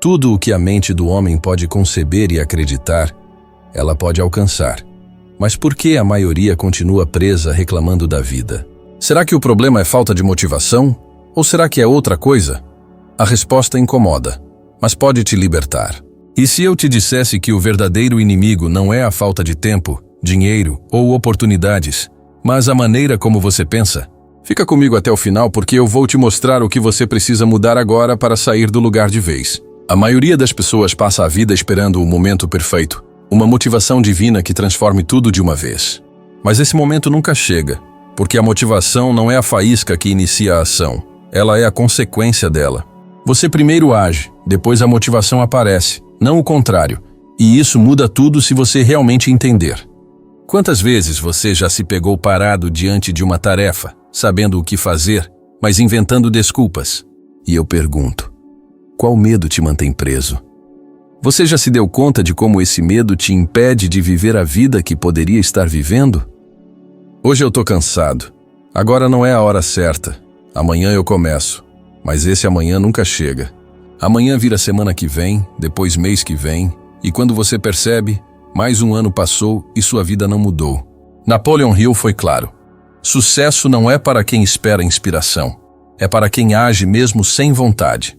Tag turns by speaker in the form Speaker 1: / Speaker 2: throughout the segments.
Speaker 1: Tudo o que a mente do homem pode conceber e acreditar, ela pode alcançar. Mas por que a maioria continua presa reclamando da vida? Será que o problema é falta de motivação? Ou será que é outra coisa? A resposta incomoda, mas pode te libertar. E se eu te dissesse que o verdadeiro inimigo não é a falta de tempo, dinheiro ou oportunidades, mas a maneira como você pensa? Fica comigo até o final porque eu vou te mostrar o que você precisa mudar agora para sair do lugar de vez. A maioria das pessoas passa a vida esperando o momento perfeito, uma motivação divina que transforme tudo de uma vez. Mas esse momento nunca chega, porque a motivação não é a faísca que inicia a ação, ela é a consequência dela. Você primeiro age, depois a motivação aparece, não o contrário, e isso muda tudo se você realmente entender. Quantas vezes você já se pegou parado diante de uma tarefa, sabendo o que fazer, mas inventando desculpas? E eu pergunto, qual medo te mantém preso? Você já se deu conta de como esse medo te impede de viver a vida que poderia estar vivendo? Hoje eu tô cansado. Agora não é a hora certa. Amanhã eu começo. Mas esse amanhã nunca chega. Amanhã vira semana que vem, depois mês que vem, e quando você percebe, mais um ano passou e sua vida não mudou. Napoleon Hill foi claro. Sucesso não é para quem espera inspiração. É para quem age mesmo sem vontade.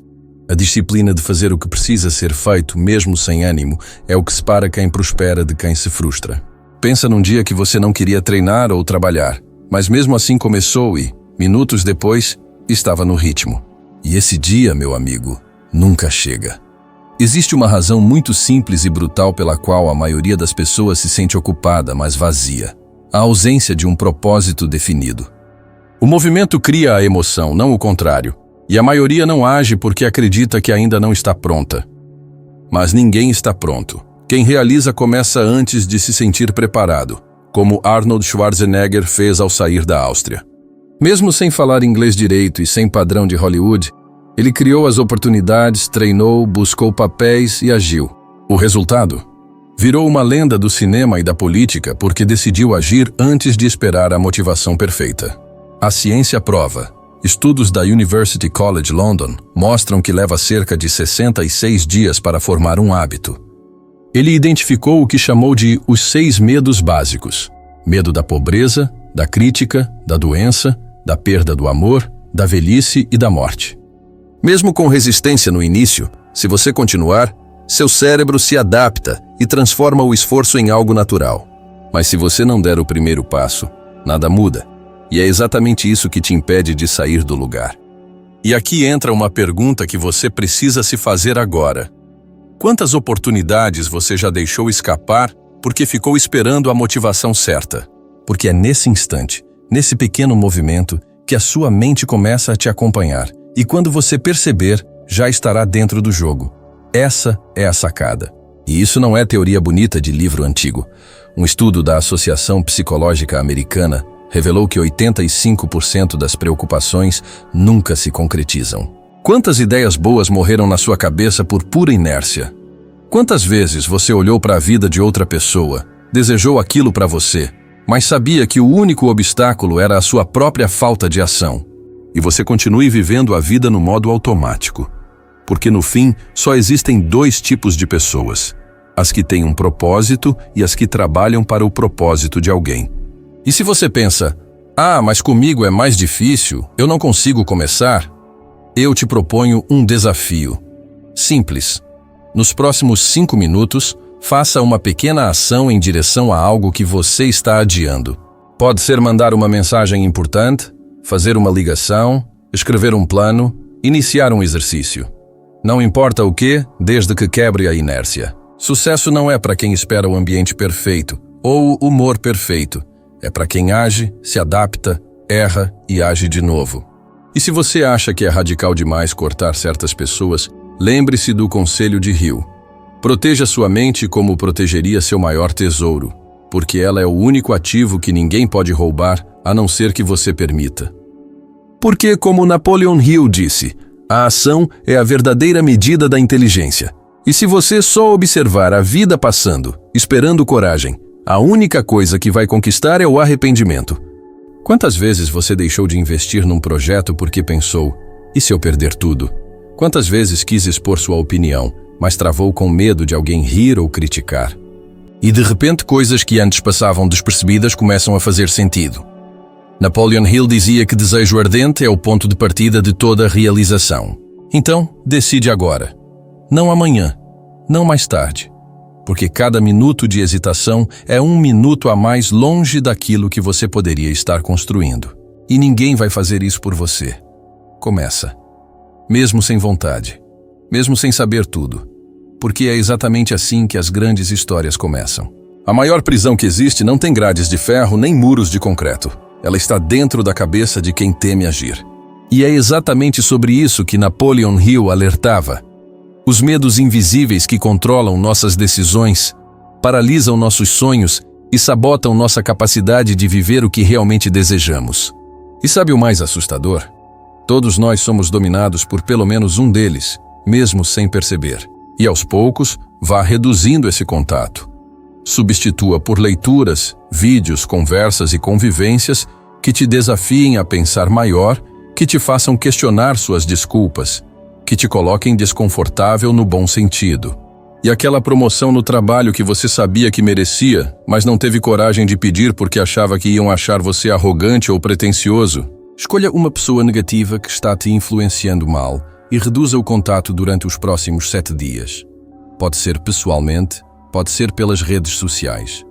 Speaker 1: A disciplina de fazer o que precisa ser feito mesmo sem ânimo é o que separa quem prospera de quem se frustra. Pensa num dia que você não queria treinar ou trabalhar, mas mesmo assim começou e, minutos depois, estava no ritmo. E esse dia, meu amigo, nunca chega. Existe uma razão muito simples e brutal pela qual a maioria das pessoas se sente ocupada, mas vazia. A ausência de um propósito definido. O movimento cria a emoção, não o contrário. E a maioria não age porque acredita que ainda não está pronta. Mas ninguém está pronto. Quem realiza começa antes de se sentir preparado, como Arnold Schwarzenegger fez ao sair da Áustria. Mesmo sem falar inglês direito e sem padrão de Hollywood, ele criou as oportunidades, treinou, buscou papéis e agiu. O resultado? Virou uma lenda do cinema e da política porque decidiu agir antes de esperar a motivação perfeita. A ciência prova. Estudos da University College London mostram que leva cerca de 66 dias para formar um hábito. Ele identificou o que chamou de os 6 medos básicos. Medo da pobreza, da crítica, da doença, da perda do amor, da velhice e da morte. Mesmo com resistência no início, se você continuar, seu cérebro se adapta e transforma o esforço em algo natural. Mas se você não der o primeiro passo, nada muda. E é exatamente isso que te impede de sair do lugar. E aqui entra uma pergunta que você precisa se fazer agora. Quantas oportunidades você já deixou escapar porque ficou esperando a motivação certa? Porque é nesse instante, nesse pequeno movimento, que a sua mente começa a te acompanhar. E quando você perceber, já estará dentro do jogo. Essa é a sacada. E isso não é teoria bonita de livro antigo. Um estudo da Associação Psicológica Americana revelou que 85% das preocupações nunca se concretizam. Quantas ideias boas morreram na sua cabeça por pura inércia? Quantas vezes você olhou para a vida de outra pessoa, desejou aquilo para você, mas sabia que o único obstáculo era a sua própria falta de ação? E você continue vivendo a vida no modo automático. Porque no fim, só existem 2 tipos de pessoas. As que têm um propósito e as que trabalham para o propósito de alguém. E se você pensa, mas comigo é mais difícil, eu não consigo começar, eu te proponho um desafio. Simples. Nos próximos 5 minutos, faça uma pequena ação em direção a algo que você está adiando. Pode ser mandar uma mensagem importante, fazer uma ligação, escrever um plano, iniciar um exercício. Não importa o que, desde que quebre a inércia. Sucesso não é para quem espera o ambiente perfeito ou o humor perfeito. É para quem age, se adapta, erra e age de novo. E se você acha que é radical demais cortar certas pessoas, lembre-se do conselho de Hill. Proteja sua mente como protegeria seu maior tesouro, porque ela é o único ativo que ninguém pode roubar, a não ser que você permita. Porque, como Napoleon Hill disse, a ação é a verdadeira medida da inteligência. E se você só observar a vida passando, esperando coragem, a única coisa que vai conquistar é o arrependimento. Quantas vezes você deixou de investir num projeto porque pensou, e se eu perder tudo? Quantas vezes quis expor sua opinião, mas travou com medo de alguém rir ou criticar? E de repente coisas que antes passavam despercebidas começam a fazer sentido. Napoleon Hill dizia que desejo ardente é o ponto de partida de toda realização. Então, decide agora. Não amanhã, não mais tarde. Porque cada minuto de hesitação é um minuto a mais longe daquilo que você poderia estar construindo. E ninguém vai fazer isso por você. Começa. Mesmo sem vontade. Mesmo sem saber tudo. Porque é exatamente assim que as grandes histórias começam. A maior prisão que existe não tem grades de ferro nem muros de concreto. Ela está dentro da cabeça de quem teme agir. E é exatamente sobre isso que Napoleon Hill alertava. Os medos invisíveis que controlam nossas decisões, paralisam nossos sonhos e sabotam nossa capacidade de viver o que realmente desejamos. E sabe o mais assustador? Todos nós somos dominados por pelo menos um deles, mesmo sem perceber. E aos poucos, vá reduzindo esse contato. Substitua por leituras, vídeos, conversas e convivências que te desafiem a pensar maior, que te façam questionar suas desculpas, que te coloquem desconfortável no bom sentido. E aquela promoção no trabalho que você sabia que merecia, mas não teve coragem de pedir porque achava que iam achar você arrogante ou pretensioso. Escolha uma pessoa negativa que está te influenciando mal e reduza o contato durante os próximos 7 dias. Pode ser pessoalmente, pode ser pelas redes sociais.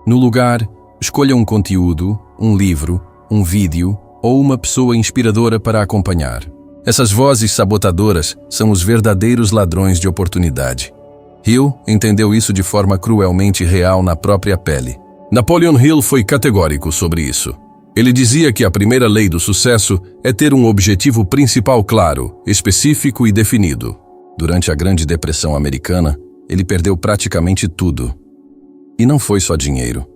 Speaker 1: No lugar, escolha um conteúdo, um livro, um vídeo ou uma pessoa inspiradora para acompanhar. Essas vozes sabotadoras são os verdadeiros ladrões de oportunidade. Hill entendeu isso de forma cruelmente real na própria pele. Napoleon Hill foi categórico sobre isso. Ele dizia que a primeira lei do sucesso é ter um objetivo principal claro, específico e definido. Durante a Grande Depressão Americana, ele perdeu praticamente tudo. E não foi só dinheiro.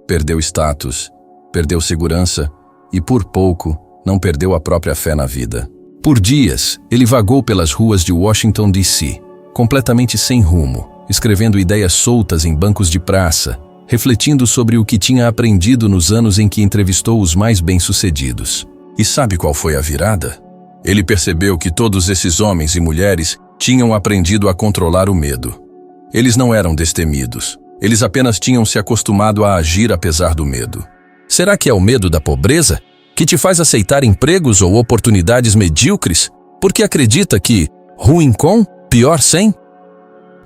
Speaker 1: Perdeu status, perdeu segurança e, por pouco, não perdeu a própria fé na vida. Por dias, ele vagou pelas ruas de Washington, D.C., completamente sem rumo, escrevendo ideias soltas em bancos de praça, refletindo sobre o que tinha aprendido nos anos em que entrevistou os mais bem-sucedidos. E sabe qual foi a virada? Ele percebeu que todos esses homens e mulheres tinham aprendido a controlar o medo. Eles não eram destemidos. Eles apenas tinham se acostumado a agir apesar do medo. Será que é o medo da pobreza que te faz aceitar empregos ou oportunidades medíocres porque acredita que ruim com, pior sem?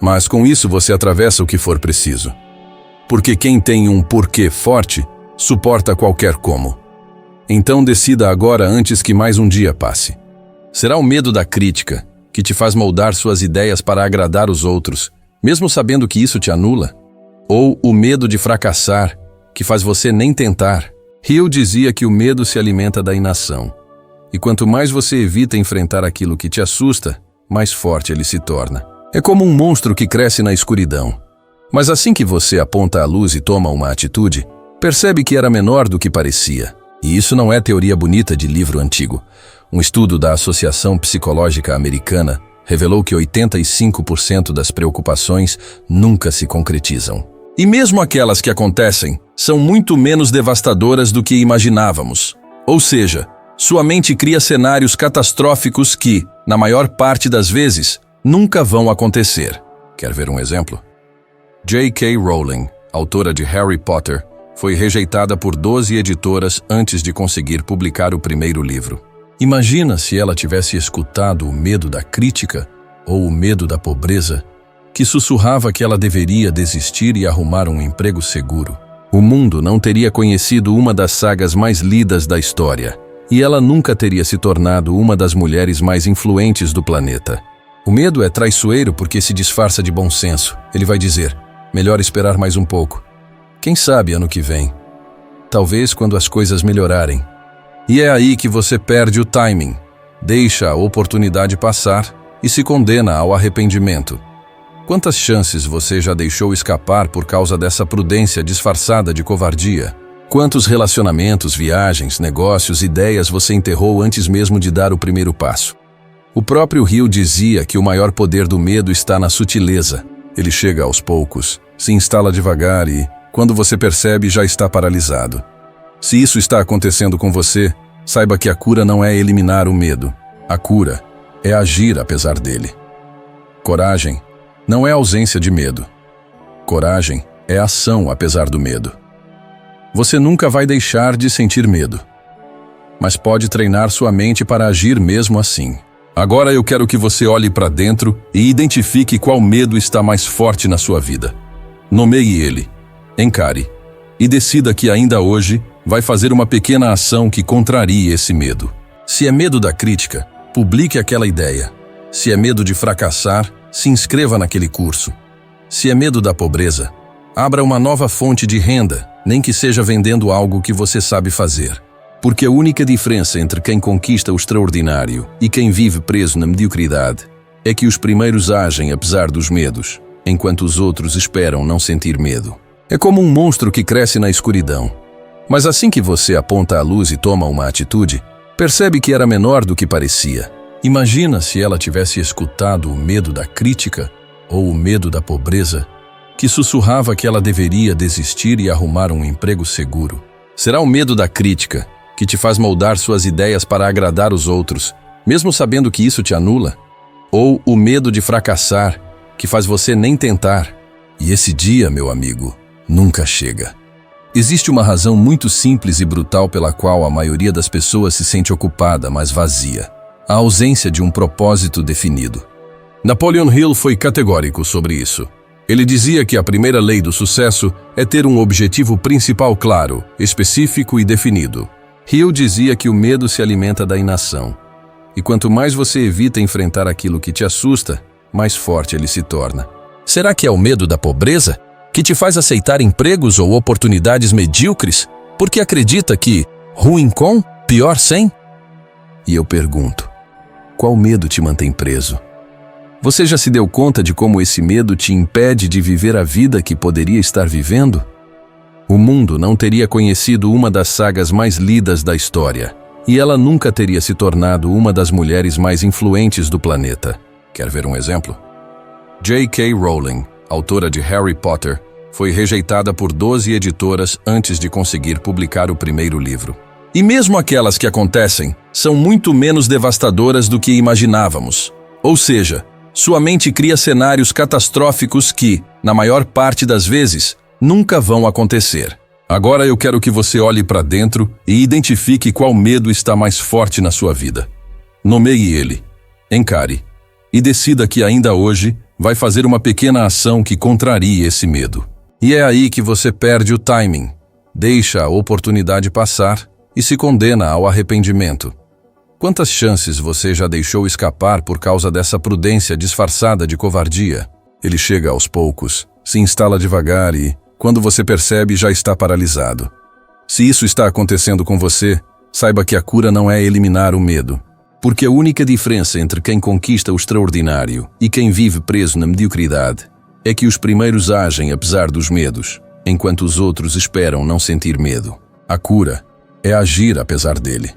Speaker 1: Mas com isso você atravessa o que for preciso. Porque quem tem um porquê forte suporta qualquer como. Então decida agora antes que mais um dia passe. Será o medo da crítica que te faz moldar suas ideias para agradar os outros, mesmo sabendo que isso te anula? Ou o medo de fracassar que faz você nem tentar? Hill dizia que o medo se alimenta da inação. E quanto mais você evita enfrentar aquilo que te assusta, mais forte ele se torna. É como um monstro que cresce na escuridão. Mas assim que você aponta a luz e toma uma atitude, percebe que era menor do que parecia. E isso não é teoria bonita de livro antigo. Um estudo da Associação Psicológica Americana revelou que 85% das preocupações nunca se concretizam. E mesmo aquelas que acontecem, são muito menos devastadoras do que imaginávamos. Ou seja, sua mente cria cenários catastróficos que, na maior parte das vezes, nunca vão acontecer. Quer ver um exemplo? J.K. Rowling, autora de Harry Potter, foi rejeitada por 12 editoras antes de conseguir publicar o primeiro livro. Imagina se ela tivesse escutado o medo da crítica ou o medo da pobreza, que sussurrava que ela deveria desistir e arrumar um emprego seguro. O mundo não teria conhecido uma das sagas mais lidas da história, e ela nunca teria se tornado uma das mulheres mais influentes do planeta. O medo é traiçoeiro porque se disfarça de bom senso. Ele vai dizer, melhor esperar mais um pouco. Quem sabe ano que vem? Talvez quando as coisas melhorarem. E é aí que você perde o timing, deixa a oportunidade passar e se condena ao arrependimento. Quantas chances você já deixou escapar por causa dessa prudência disfarçada de covardia? Quantos relacionamentos, viagens, negócios, ideias você enterrou antes mesmo de dar o primeiro passo? O próprio Hill dizia que o maior poder do medo está na sutileza. Ele chega aos poucos, se instala devagar e, quando você percebe, já está paralisado. Se isso está acontecendo com você, saiba que a cura não é eliminar o medo. A cura é agir apesar dele. Coragem não é ausência de medo. Coragem é ação apesar do medo. Você nunca vai deixar de sentir medo, mas pode treinar sua mente para agir mesmo assim. Agora eu quero que você olhe para dentro e identifique qual medo está mais forte na sua vida. Nomeie ele, encare e decida que ainda hoje vai fazer uma pequena ação que contrarie esse medo. Se é medo da crítica, publique aquela ideia. Se é medo de fracassar, se inscreva naquele curso. Se é medo da pobreza, abra uma nova fonte de renda, nem que seja vendendo algo que você sabe fazer. Porque a única diferença entre quem conquista o extraordinário e quem vive preso na mediocridade é que os primeiros agem apesar dos medos, enquanto os outros esperam não sentir medo. É como um monstro que cresce na escuridão. Mas assim que você aponta a luz e toma uma atitude, percebe que era menor do que parecia. Imagina se ela tivesse escutado o medo da crítica ou o medo da pobreza, que sussurrava que ela deveria desistir e arrumar um emprego seguro. Será o medo da crítica que te faz moldar suas ideias para agradar os outros, mesmo sabendo que isso te anula? Ou o medo de fracassar, que faz você nem tentar? E esse dia, meu amigo, nunca chega. Existe uma razão muito simples e brutal pela qual a maioria das pessoas se sente ocupada, mas vazia: a ausência de um propósito definido. Napoleon Hill foi categórico sobre isso. Ele dizia que a primeira lei do sucesso é ter um objetivo principal claro, específico e definido. Hill dizia que o medo se alimenta da inação. E quanto mais você evita enfrentar aquilo que te assusta, mais forte ele se torna. Será que é o medo da pobreza que te faz aceitar empregos ou oportunidades medíocres porque acredita que ruim com, pior sem? E eu pergunto, qual medo te mantém preso? Você já se deu conta de como esse medo te impede de viver a vida que poderia estar vivendo? O mundo não teria conhecido uma das sagas mais lidas da história, e ela nunca teria se tornado uma das mulheres mais influentes do planeta. Quer ver um exemplo? J.K. Rowling, autora de Harry Potter, foi rejeitada por 12 editoras antes de conseguir publicar o primeiro livro. E mesmo aquelas que acontecem são muito menos devastadoras do que imaginávamos. Ou seja, sua mente cria cenários catastróficos que, na maior parte das vezes, nunca vão acontecer. Agora eu quero que você olhe para dentro e identifique qual medo está mais forte na sua vida. Nomeie ele, encare e decida que ainda hoje vai fazer uma pequena ação que contrarie esse medo. E é aí que você perde o timing, deixa a oportunidade passar e se condena ao arrependimento. Quantas chances você já deixou escapar por causa dessa prudência disfarçada de covardia? Ele chega aos poucos, se instala devagar e, quando você percebe, já está paralisado. Se isso está acontecendo com você, saiba que a cura não é eliminar o medo. Porque a única diferença entre quem conquista o extraordinário e quem vive preso na mediocridade é que os primeiros agem apesar dos medos, enquanto os outros esperam não sentir medo. A cura é agir apesar dele.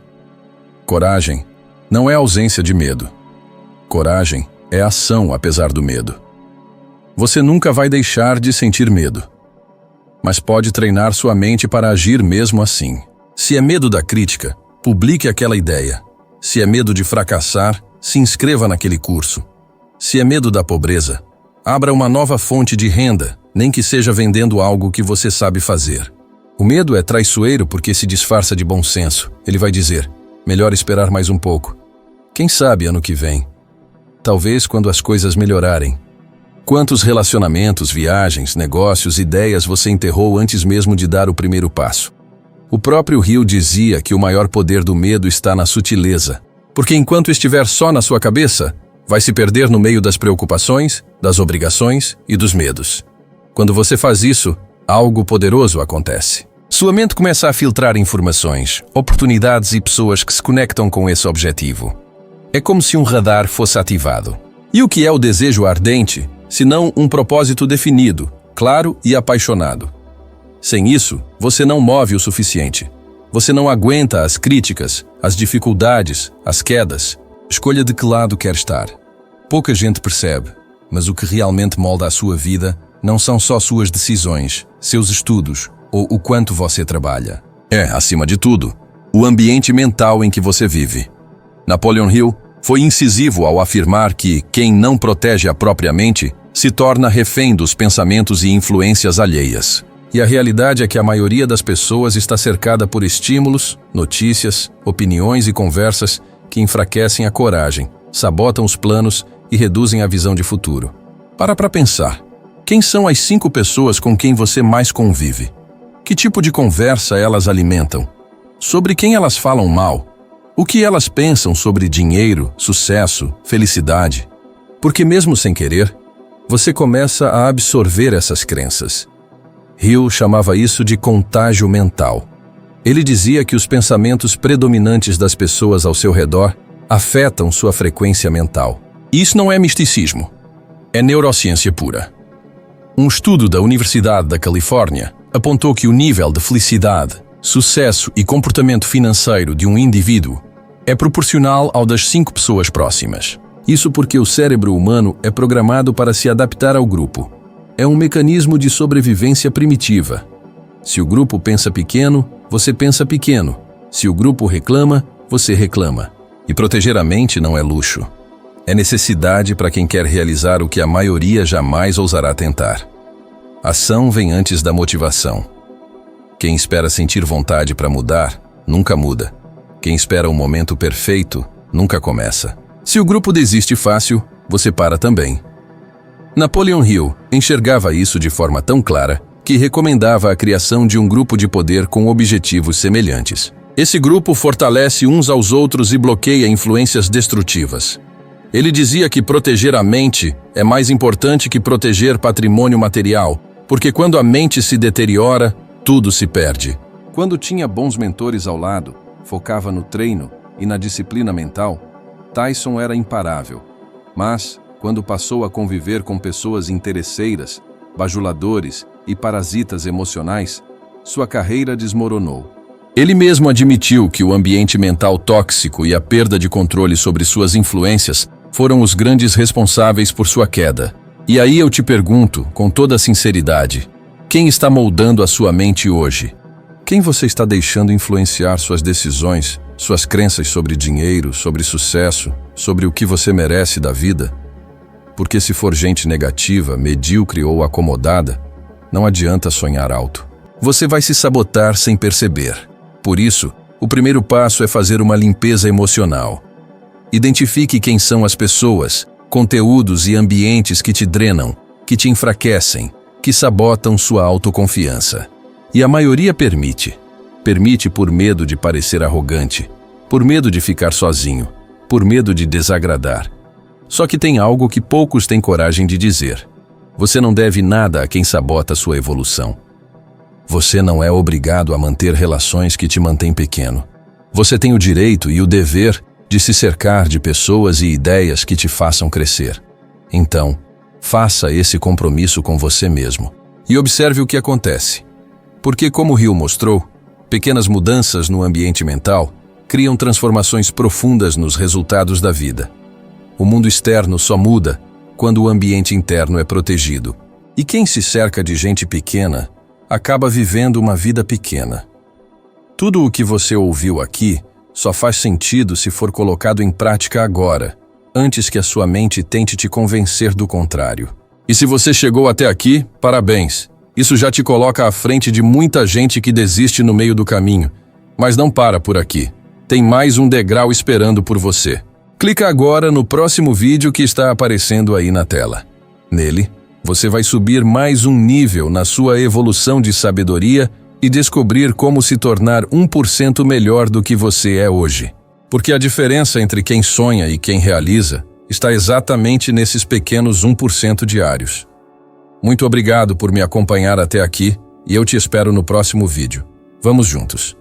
Speaker 1: Coragem não é ausência de medo. Coragem é ação apesar do medo. Você nunca vai deixar de sentir medo, mas pode treinar sua mente para agir mesmo assim. Se é medo da crítica, publique aquela ideia. Se é medo de fracassar, se inscreva naquele curso. Se é medo da pobreza, abra uma nova fonte de renda, nem que seja vendendo algo que você sabe fazer. O medo é traiçoeiro porque se disfarça de bom senso. Ele vai dizer, melhor esperar mais um pouco. Quem sabe ano que vem? Talvez quando as coisas melhorarem. Quantos relacionamentos, viagens, negócios, ideias você enterrou antes mesmo de dar o primeiro passo? O próprio Hill dizia que o maior poder do medo está na sutileza, porque enquanto estiver só na sua cabeça, vai se perder no meio das preocupações, das obrigações e dos medos. Quando você faz isso, algo poderoso acontece. Sua mente começa a filtrar informações, oportunidades e pessoas que se conectam com esse objetivo. É como se um radar fosse ativado. E o que é o desejo ardente, se não um propósito definido, claro e apaixonado? Sem isso, você não move o suficiente. Você não aguenta as críticas, as dificuldades, as quedas. Escolha de que lado quer estar. Pouca gente percebe, mas o que realmente molda a sua vida não são só suas decisões, seus estudos ou o quanto você trabalha. É, acima de tudo, o ambiente mental em que você vive. Napoleon Hill Foi incisivo ao afirmar que quem não protege a própria mente se torna refém dos pensamentos e influências alheias. E a realidade é que a maioria das pessoas está cercada por estímulos, notícias, opiniões e conversas que enfraquecem a coragem, sabotam os planos e reduzem a visão de futuro. Para pensar. Quem são as 5 pessoas com quem você mais convive? Que tipo de conversa elas alimentam? Sobre quem elas falam mal? O que elas pensam sobre dinheiro, sucesso, felicidade? Porque mesmo sem querer, você começa a absorver essas crenças. Hill chamava isso de contágio mental. Ele dizia que os pensamentos predominantes das pessoas ao seu redor afetam sua frequência mental. Isso não é misticismo, é neurociência pura. Um estudo da Universidade da Califórnia apontou que o nível de felicidade, sucesso e comportamento financeiro de um indivíduo é proporcional ao das 5 pessoas próximas. Isso porque o cérebro humano é programado para se adaptar ao grupo. É um mecanismo de sobrevivência primitiva. Se o grupo pensa pequeno, você pensa pequeno. Se o grupo reclama, você reclama. E proteger a mente não é luxo. É necessidade para quem quer realizar o que a maioria jamais ousará tentar. Ação vem antes da motivação. Quem espera sentir vontade para mudar, nunca muda. Quem espera o momento perfeito, nunca começa. Se o grupo desiste fácil, você para também. Napoleon Hill enxergava isso de forma tão clara que recomendava a criação de um grupo de poder com objetivos semelhantes. Esse grupo fortalece uns aos outros e bloqueia influências destrutivas. Ele dizia que proteger a mente é mais importante que proteger patrimônio material, porque quando a mente se deteriora, tudo se perde. Quando tinha bons mentores ao lado, focava no treino e na disciplina mental, Tyson era imparável. Mas, quando passou a conviver com pessoas interesseiras, bajuladores e parasitas emocionais, sua carreira desmoronou. Ele mesmo admitiu que o ambiente mental tóxico e a perda de controle sobre suas influências foram os grandes responsáveis por sua queda. E aí eu te pergunto, com toda sinceridade, quem está moldando a sua mente hoje? Quem você está deixando influenciar suas decisões, suas crenças sobre dinheiro, sobre sucesso, sobre o que você merece da vida? Porque se for gente negativa, medíocre ou acomodada, não adianta sonhar alto. Você vai se sabotar sem perceber. Por isso, o primeiro passo é fazer uma limpeza emocional. Identifique quem são as pessoas, conteúdos e ambientes que te drenam, que te enfraquecem, que sabotam sua autoconfiança. E a maioria permite. Permite por medo de parecer arrogante, por medo de ficar sozinho, por medo de desagradar. Só que tem algo que poucos têm coragem de dizer. Você não deve nada a quem sabota sua evolução. Você não é obrigado a manter relações que te mantêm pequeno. Você tem o direito e o dever de se cercar de pessoas e ideias que te façam crescer. Então, faça esse compromisso com você mesmo. E observe o que acontece. Porque, como Hill mostrou, pequenas mudanças no ambiente mental criam transformações profundas nos resultados da vida. O mundo externo só muda quando o ambiente interno é protegido. E quem se cerca de gente pequena acaba vivendo uma vida pequena. Tudo o que você ouviu aqui só faz sentido se for colocado em prática agora, antes que a sua mente tente te convencer do contrário. E se você chegou até aqui, parabéns! Isso já te coloca à frente de muita gente que desiste no meio do caminho. Mas não para por aqui. Tem mais um degrau esperando por você. Clica agora no próximo vídeo que está aparecendo aí na tela. Nele, você vai subir mais um nível na sua evolução de sabedoria e descobrir como se tornar 1% melhor do que você é hoje. Porque a diferença entre quem sonha e quem realiza está exatamente nesses pequenos 1% diários. Muito obrigado por me acompanhar até aqui e eu te espero no próximo vídeo. Vamos juntos!